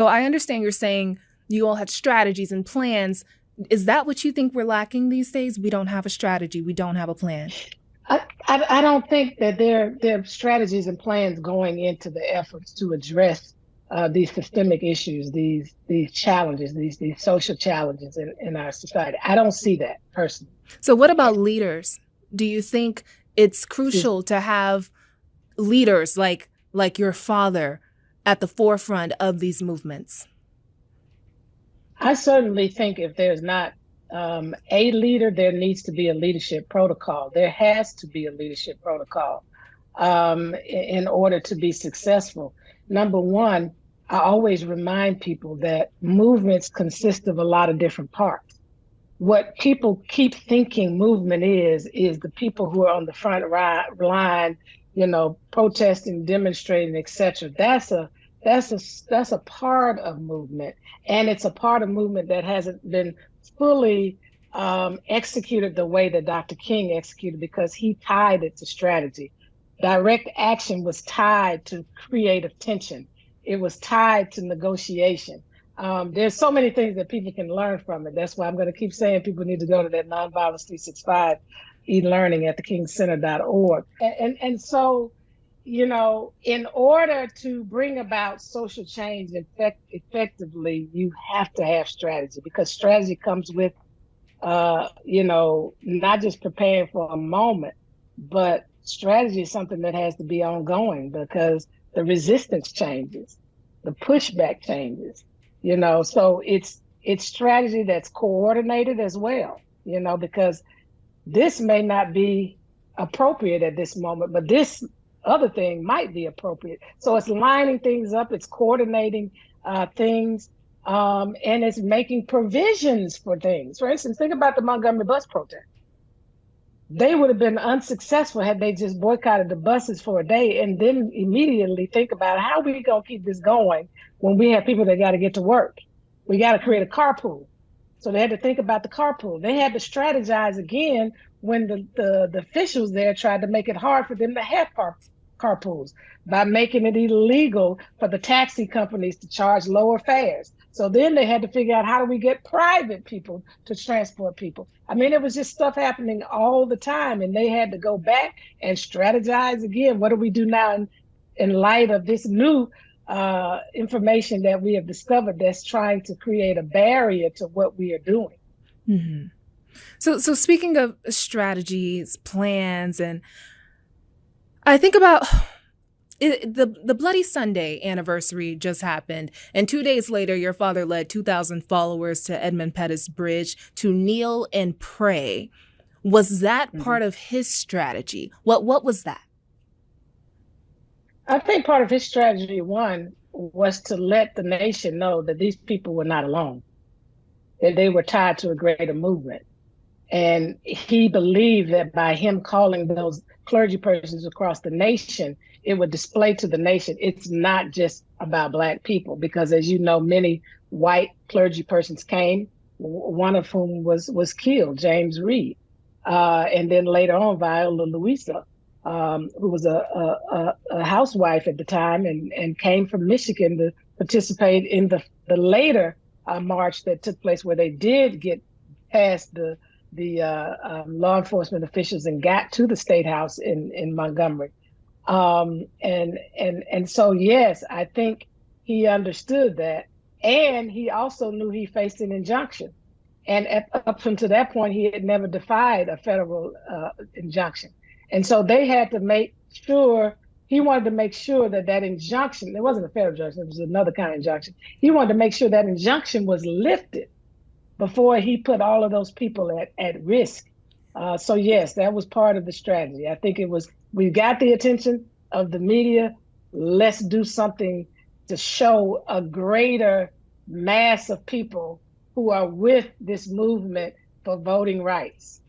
So I understand you're saying you all had strategies and plans. Is that what you think we're lacking these days? We don't have a strategy. We don't have a plan. I don't think that there are strategies and plans going into the efforts to address these systemic issues, these challenges, these social challenges in our society. I don't see that personally. So what about leaders? Do you think it's crucial to have leaders like your father at the forefront of these movements? I certainly think if there's not a leader, there needs to be a leadership protocol. There has to be a leadership protocol in order to be successful. Number one, I always remind people that movements consist of a lot of different parts. What people keep thinking movement is the people who are on the front line, protesting, demonstrating, etc. That's a part of movement, and it's a part of movement that hasn't been fully executed the way that Dr. King executed, because he tied it to strategy. Direct action was tied to creative tension. It was tied to negotiation. There's so many things that people can learn from it. That's why I'm going to keep saying people need to go to that Nonviolence 365 e-learning at thekingcenter.org. And so, in order to bring about social change effectively, you have to have strategy, because strategy comes with, not just preparing for a moment, but strategy is something that has to be ongoing, because the resistance changes, the pushback changes, so it's strategy that's coordinated as well, because this may not be appropriate at this moment, but this other thing might be appropriate. So it's lining things up, it's coordinating things, and it's making provisions for things. For instance, think about the Montgomery bus protest. They would have been unsuccessful had they just boycotted the buses for a day and then immediately think about how we going to keep this going when we have people that got to get to work. We got to create a carpool. So they had to think about the carpool. They had to strategize again when the officials there tried to make it hard for them to have carpools by making it illegal for the taxi companies to charge lower fares. So then they had to figure out, how do we get private people to transport people? I mean, it was just stuff happening all the time, and they had to go back and strategize again. What do we do now in light of this new information that we have discovered that's trying to create a barrier to what we are doing? Mm-hmm. So speaking of strategies, plans, and I think about the Bloody Sunday anniversary just happened, and 2 days later, your father led 2,000 followers to Edmund Pettus Bridge to kneel and pray. Was that part of his strategy? What was that? I think part of his strategy, one, was to let the nation know that these people were not alone, that they were tied to a greater movement. And he believed that by him calling those clergy persons across the nation, it would display to the nation it's not just about Black people, because, as you know, many white clergy persons came, one of whom was killed, James Reed, and then later on Viola Luisa, who was a housewife at the time and came from Michigan to participate in the later march that took place, where they did get past the law enforcement officials and got to the State House in Montgomery. And so, yes, I think he understood that. And he also knew he faced an injunction. And up until that point, he had never defied a federal injunction. And so they had to make sure, he wanted to make sure that injunction, it wasn't a federal injunction, it was another kind of injunction. He wanted to make sure that injunction was lifted before he put all of those people at risk. So yes, that was part of the strategy. I think it was, we got the attention of the media, let's do something to show a greater mass of people who are with this movement for voting rights.